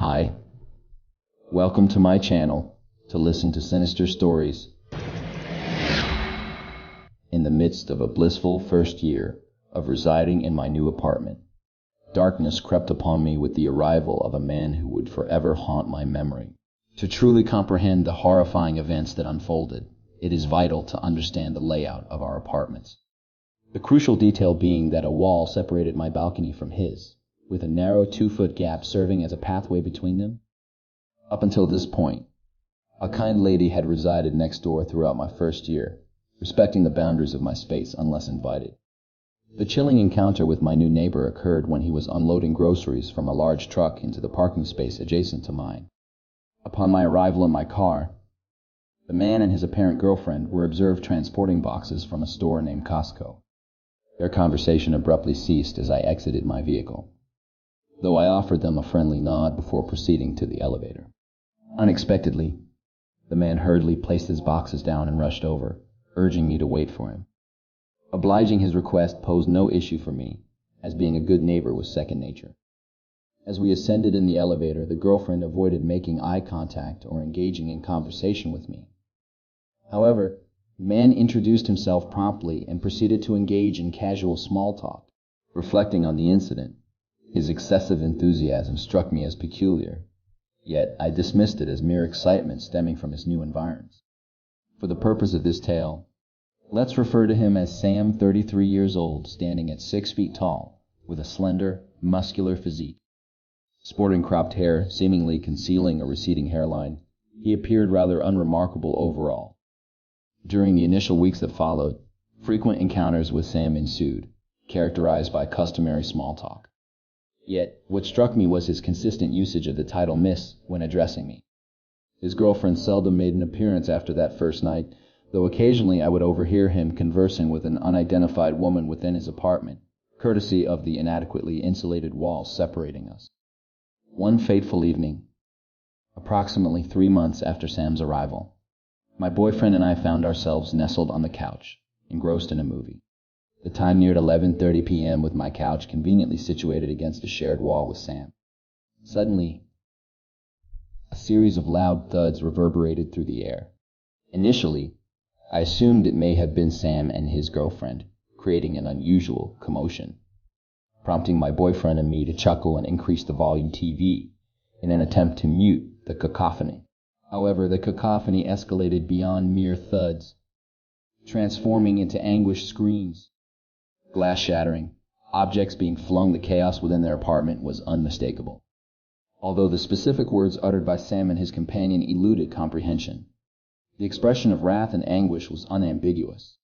Hi, welcome to my channel to listen to sinister stories. In the midst of a blissful first year of residing in my new apartment, darkness crept upon me with the arrival of a man who would forever haunt my memory. To truly comprehend the horrifying events that unfolded, it is vital to understand the layout of our apartments. The crucial detail being that a wall separated my balcony from his, with a narrow 2-foot gap serving as a pathway between them. Up until this point, a kind lady had resided next door throughout my first year, respecting the boundaries of my space unless invited. The chilling encounter with my new neighbor occurred when he was unloading groceries from a large truck into the parking space adjacent to mine. Upon my arrival in my car, the man and his apparent girlfriend were observed transporting boxes from a store named Costco. Their conversation abruptly ceased as I exited my vehicle, though I offered them a friendly nod before proceeding to the elevator. Unexpectedly, the man hurriedly placed his boxes down and rushed over, urging me to wait for him. Obliging his request posed no issue for me, as being a good neighbor was second nature. As we ascended in the elevator, the girlfriend avoided making eye contact or engaging in conversation with me. However, the man introduced himself promptly and proceeded to engage in casual small talk. Reflecting on the incident, his excessive enthusiasm struck me as peculiar, yet I dismissed it as mere excitement stemming from his new environs. For the purpose of this tale, let's refer to him as Sam, 33 years old, standing at 6 feet tall, with a slender, muscular physique. Sporting cropped hair, seemingly concealing a receding hairline, he appeared rather unremarkable overall. During the initial weeks that followed, frequent encounters with Sam ensued, characterized by customary small talk. Yet, what struck me was his consistent usage of the title Miss when addressing me. His girlfriend seldom made an appearance after that first night, though occasionally I would overhear him conversing with an unidentified woman within his apartment, courtesy of the inadequately insulated walls separating us. One fateful evening, approximately 3 months after Sam's arrival, my boyfriend and I found ourselves nestled on the couch, engrossed in a movie. The time neared 11:30 p.m. with my couch conveniently situated against a shared wall with Sam. Suddenly, a series of loud thuds reverberated through the air. Initially, I assumed it may have been Sam and his girlfriend, creating an unusual commotion, prompting my boyfriend and me to chuckle and increase the volume TV in an attempt to mute the cacophony. However, the cacophony escalated beyond mere thuds, transforming into anguished screams. Glass shattering, objects being flung, the chaos within their apartment was unmistakable. Although the specific words uttered by Sam and his companion eluded comprehension, the expression of wrath and anguish was unambiguous.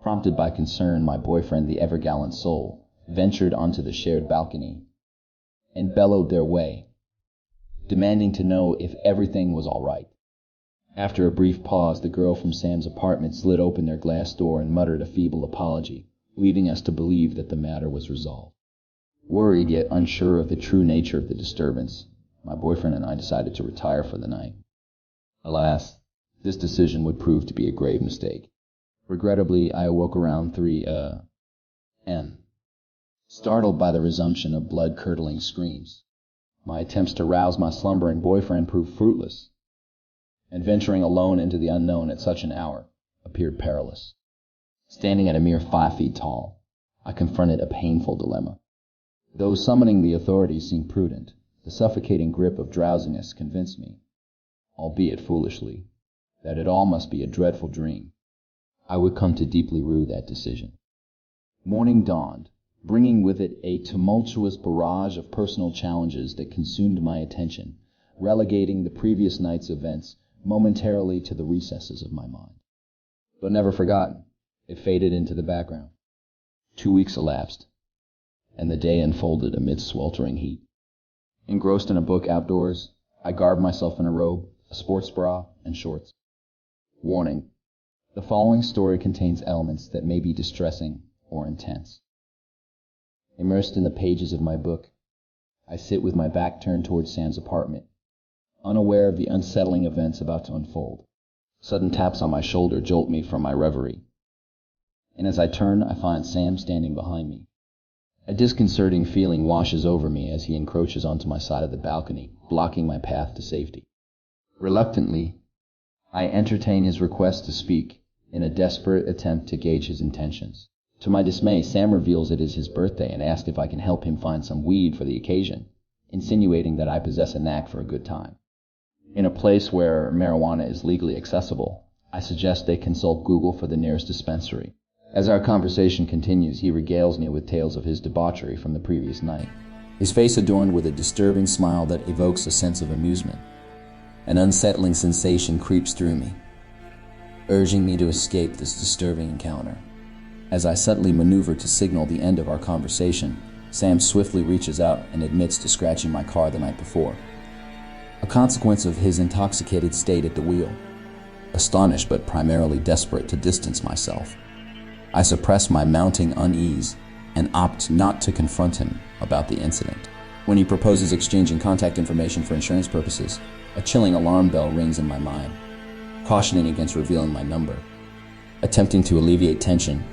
Prompted by concern, my boyfriend, the ever-gallant soul, ventured onto the shared balcony and bellowed their way, demanding to know if everything was all right. After a brief pause, the girl from Sam's apartment slid open their glass door and muttered a feeble apology, leading us to believe that the matter was resolved. Worried yet unsure of the true nature of the disturbance, my boyfriend and I decided to retire for the night. Alas, this decision would prove to be a grave mistake. Regrettably, I awoke around 3 a.m., startled by the resumption of blood-curdling screams. My attempts to rouse my slumbering boyfriend proved fruitless, and venturing alone into the unknown at such an hour appeared perilous. Standing at a mere 5 feet tall, I confronted a painful dilemma. Though summoning the authorities seemed prudent, the suffocating grip of drowsiness convinced me, albeit foolishly, that it all must be a dreadful dream. I would come to deeply rue that decision. Morning dawned, bringing with it a tumultuous barrage of personal challenges that consumed my attention, relegating the previous night's events momentarily to the recesses of my mind. But never forgotten, it faded into the background. 2 weeks elapsed, and the day unfolded amid sweltering heat. Engrossed in a book outdoors, I garbed myself in a robe, a sports bra, and shorts. Warning: the following story contains elements that may be distressing or intense. Immersed in the pages of my book, I sit with my back turned towards Sam's apartment, unaware of the unsettling events about to unfold. Sudden taps on my shoulder jolt me from my reverie, and as I turn, I find Sam standing behind me. A disconcerting feeling washes over me as he encroaches onto my side of the balcony, blocking my path to safety. Reluctantly, I entertain his request to speak, in a desperate attempt to gauge his intentions. To my dismay, Sam reveals it is his birthday and asks if I can help him find some weed for the occasion, insinuating that I possess a knack for a good time. In a place where marijuana is legally accessible, I suggest they consult Google for the nearest dispensary. As our conversation continues, he regales me with tales of his debauchery from the previous night, his face adorned with a disturbing smile that evokes a sense of amusement. An unsettling sensation creeps through me, urging me to escape this disturbing encounter. As I subtly maneuver to signal the end of our conversation, Sam swiftly reaches out and admits to scratching my car the night before, a consequence of his intoxicated state at the wheel. Astonished but primarily desperate to distance myself, I suppress my mounting unease and opt not to confront him about the incident. When he proposes exchanging contact information for insurance purposes, a chilling alarm bell rings in my mind, cautioning against revealing my number. Attempting to alleviate tension,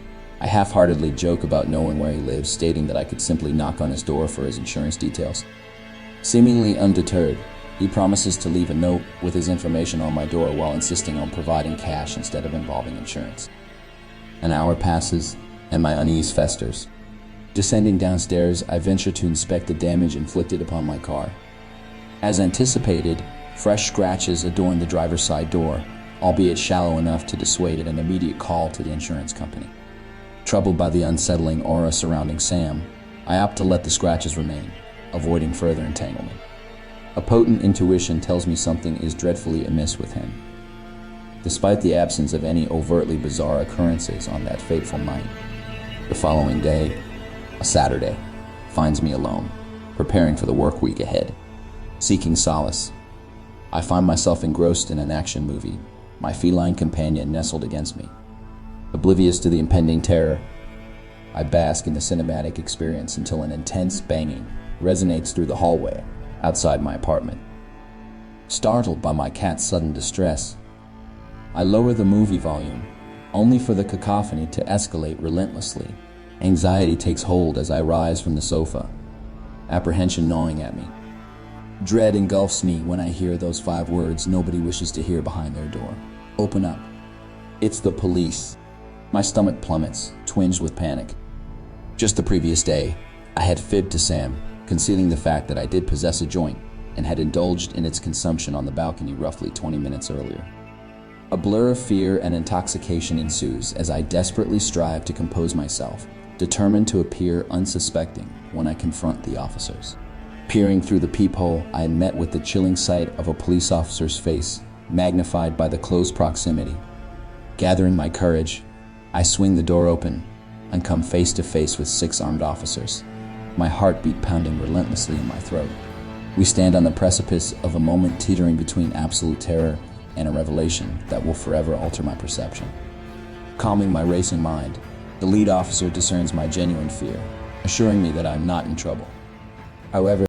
I half-heartedly joke about knowing where he lives, stating that I could simply knock on his door for his insurance details. Seemingly undeterred, he promises to leave a note with his information on my door while insisting on providing cash instead of involving insurance. An hour passes, and my unease festers. Descending downstairs, I venture to inspect the damage inflicted upon my car. As anticipated, fresh scratches adorn the driver's side door, albeit shallow enough to dissuade an immediate call to the insurance company. Troubled by the unsettling aura surrounding Sam, I opt to let the scratches remain, avoiding further entanglement. A potent intuition tells me something is dreadfully amiss with him. Despite the absence of any overtly bizarre occurrences on that fateful night, the following day, a Saturday, finds me alone, preparing for the work week ahead. Seeking solace, I find myself engrossed in an action movie, my feline companion nestled against me. Oblivious to the impending terror, I bask in the cinematic experience until an intense banging resonates through the hallway outside my apartment. Startled by my cat's sudden distress, I lower the movie volume, only for the cacophony to escalate relentlessly. Anxiety takes hold as I rise from the sofa, apprehension gnawing at me. Dread engulfs me when I hear those 5 words nobody wishes to hear behind their door. Open up. It's the police. My stomach plummets, twinged with panic. Just the previous day, I had fibbed to Sam, concealing the fact that I did possess a joint and had indulged in its consumption on the balcony roughly 20 minutes earlier. A blur of fear and intoxication ensues as I desperately strive to compose myself, determined to appear unsuspecting when I confront the officers. Peering through the peephole, I am met with the chilling sight of a police officer's face, magnified by the close proximity. Gathering my courage, I swing the door open and come face to face with 6 armed officers, my heartbeat pounding relentlessly in my throat. We stand on the precipice of a moment teetering between absolute terror and a revelation that will forever alter my perception. Calming my racing mind, the lead officer discerns my genuine fear, assuring me that I am not in trouble. However,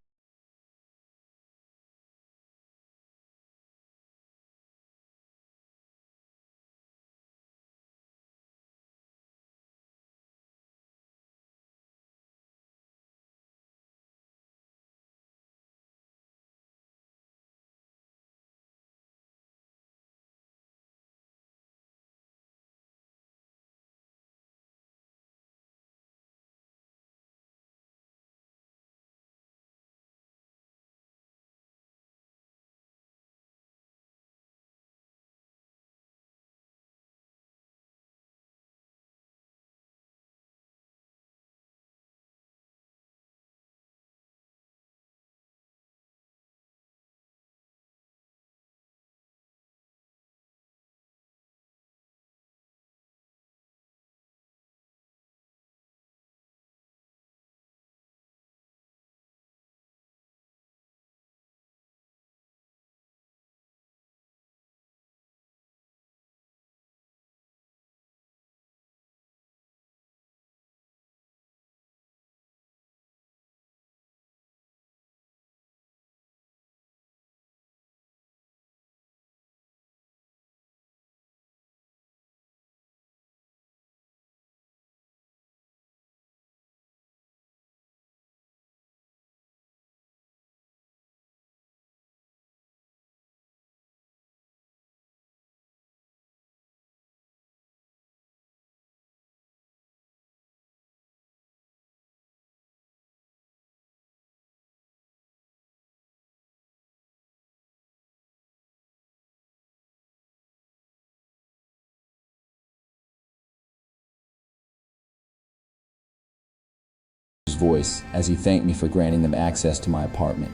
voice as he thanked me for granting them access to my apartment.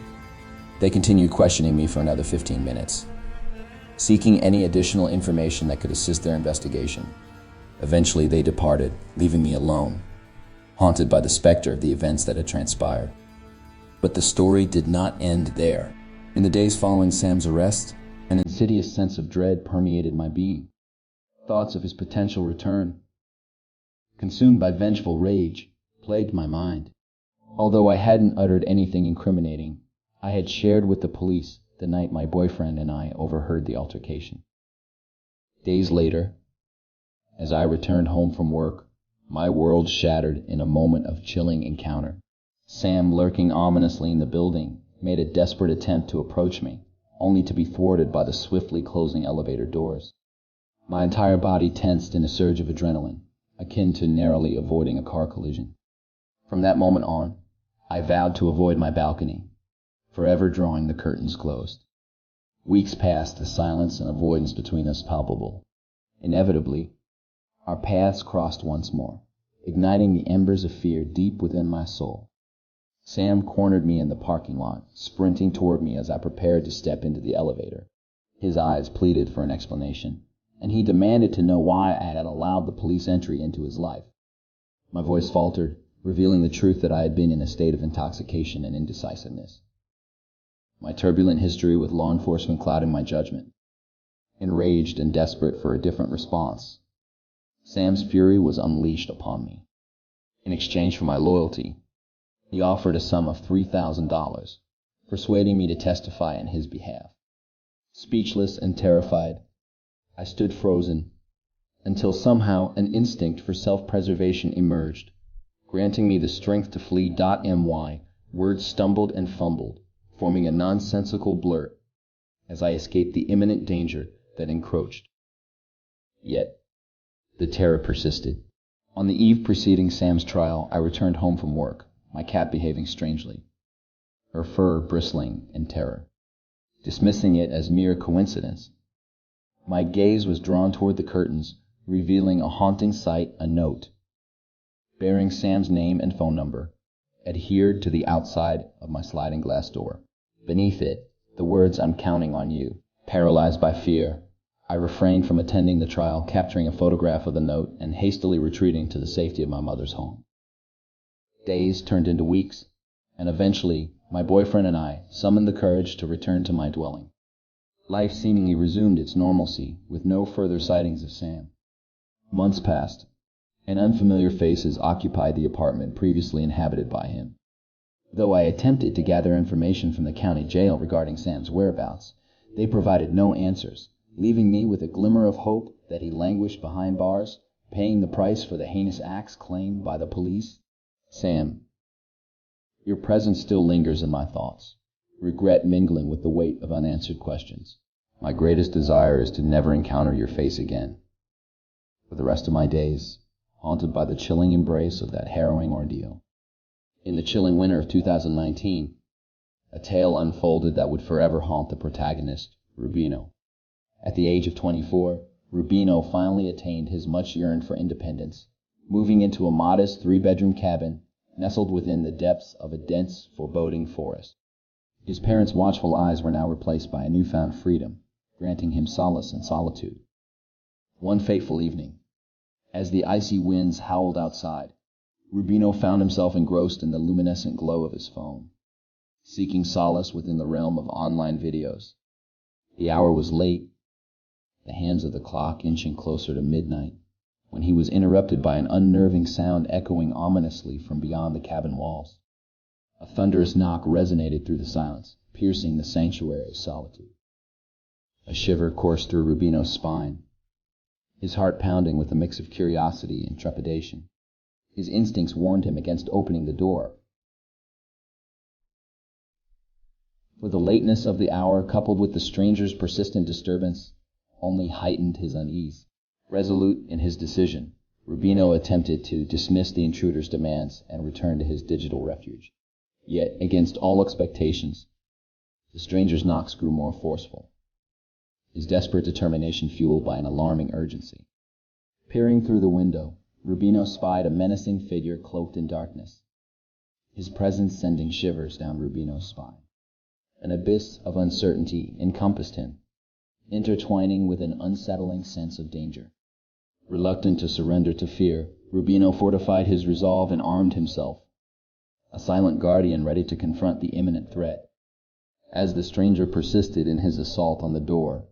They continued questioning me for another 15 minutes, seeking any additional information that could assist their investigation. Eventually, they departed, leaving me alone, haunted by the specter of the events that had transpired. But the story did not end there. In the days following Sam's arrest, an insidious sense of dread permeated my being. Thoughts of his potential return, consumed by vengeful rage, plagued my mind. Although I hadn't uttered anything incriminating, I had shared with the police the night my boyfriend and I overheard the altercation. Days later, as I returned home from work, my world shattered in a moment of chilling encounter. Sam, lurking ominously in the building, made a desperate attempt to approach me, only to be thwarted by the swiftly closing elevator doors. My entire body tensed in a surge of adrenaline, akin to narrowly avoiding a car collision. From that moment on, I vowed to avoid my balcony, forever drawing the curtains closed. Weeks passed, the silence and avoidance between us palpable. Inevitably, our paths crossed once more, igniting the embers of fear deep within my soul. Sam cornered me in the parking lot, sprinting toward me as I prepared to step into the elevator. His eyes pleaded for an explanation, and he demanded to know why I had allowed the police entry into his life. My voice faltered, revealing the truth that I had been in a state of intoxication and indecisiveness. My turbulent history with law enforcement clouding my judgment. Enraged and desperate for a different response, Sam's fury was unleashed upon me. In exchange for my loyalty, he offered a sum of $3,000, persuading me to testify in his behalf. Speechless and terrified, I stood frozen, until somehow an instinct for self-preservation emerged, granting me the strength to flee. My words stumbled and fumbled, forming a nonsensical blurt, as I escaped the imminent danger that encroached. Yet, the terror persisted. On the eve preceding Sam's trial, I returned home from work, my cat behaving strangely, her fur bristling in terror. Dismissing it as mere coincidence, my gaze was drawn toward the curtains, revealing a haunting sight: a note, bearing Sam's name and phone number, adhered to the outside of my sliding glass door. Beneath it, the words, "I'm counting on you." Paralyzed by fear, I refrained from attending the trial, capturing a photograph of the note and hastily retreating to the safety of my mother's home. Days turned into weeks, and eventually my boyfriend and I summoned the courage to return to my dwelling. Life seemingly resumed its normalcy, with no further sightings of Sam. Months passed, and unfamiliar faces occupied the apartment previously inhabited by him. Though I attempted to gather information from the county jail regarding Sam's whereabouts, they provided no answers, leaving me with a glimmer of hope that he languished behind bars, paying the price for the heinous acts claimed by the police. Sam, your presence still lingers in my thoughts, regret mingling with the weight of unanswered questions. My greatest desire is to never encounter your face again. For the rest of my days, haunted by the chilling embrace of that harrowing ordeal. In the chilling winter of 2019, a tale unfolded that would forever haunt the protagonist, Rubino. At the age of 24, Rubino finally attained his much-yearned-for independence, moving into a modest 3-bedroom cabin nestled within the depths of a dense, foreboding forest. His parents' watchful eyes were now replaced by a newfound freedom, granting him solace in solitude. One fateful evening, as the icy winds howled outside, Rubino found himself engrossed in the luminescent glow of his phone, seeking solace within the realm of online videos. The hour was late, the hands of the clock inching closer to midnight, when he was interrupted by an unnerving sound echoing ominously from beyond the cabin walls. A thunderous knock resonated through the silence, piercing the sanctuary of solitude. A shiver coursed through Rubino's spine, his heart pounding with a mix of curiosity and trepidation. His instincts warned him against opening the door, for the lateness of the hour, coupled with the stranger's persistent disturbance, only heightened his unease. Resolute in his decision, Rubino attempted to dismiss the intruder's demands and return to his digital refuge. Yet, against all expectations, the stranger's knocks grew more forceful, his desperate determination fueled by an alarming urgency. Peering through the window, Rubino spied a menacing figure cloaked in darkness. his presence sending shivers down Rubino's spine. An abyss of uncertainty encompassed him, intertwining with an unsettling sense of danger. Reluctant to surrender to fear, Rubino fortified his resolve and armed himself, a silent guardian ready to confront the imminent threat. As the stranger persisted in his assault on the door,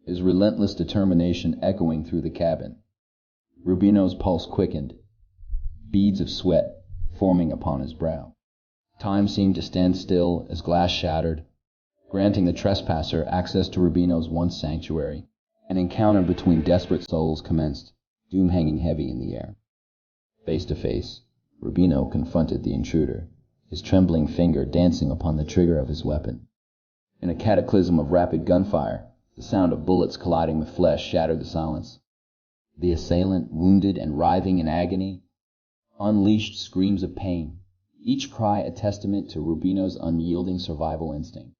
his relentless determination echoing through the cabin, Rubino's pulse quickened, beads of sweat forming upon his brow. Time seemed to stand still as glass shattered, granting the trespasser access to Rubino's once sanctuary. An encounter between desperate souls commenced, doom hanging heavy in the air. Face to face, Rubino confronted the intruder, his trembling finger dancing upon the trigger of his weapon. In a cataclysm of rapid gunfire, the sound of bullets colliding with flesh shattered the silence. The assailant, wounded and writhing in agony, unleashed screams of pain, each cry a testament to Rubino's unyielding survival instinct.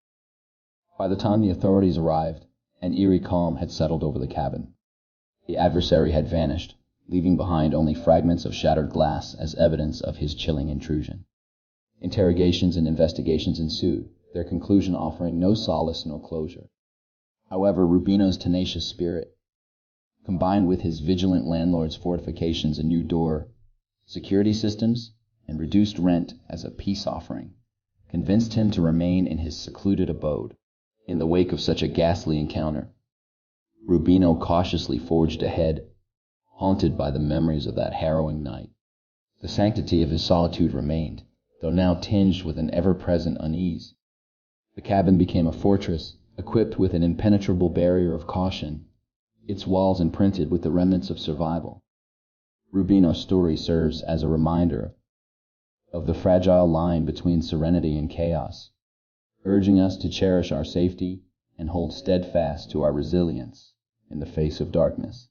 By the time the authorities arrived, an eerie calm had settled over the cabin. The adversary had vanished, leaving behind only fragments of shattered glass as evidence of his chilling intrusion. Interrogations and investigations ensued, their conclusion offering no solace nor closure. However, Rubino's tenacious spirit, combined with his vigilant landlord's fortifications and new door, security systems, and reduced rent as a peace offering, convinced him to remain in his secluded abode. In the wake of such a ghastly encounter, Rubino cautiously forged ahead, haunted by the memories of that harrowing night. The sanctity of his solitude remained, though now tinged with an ever-present unease. The cabin became a fortress, equipped with an impenetrable barrier of caution, its walls imprinted with the remnants of survival. Rubino's story serves as a reminder of the fragile line between serenity and chaos, urging us to cherish our safety and hold steadfast to our resilience in the face of darkness.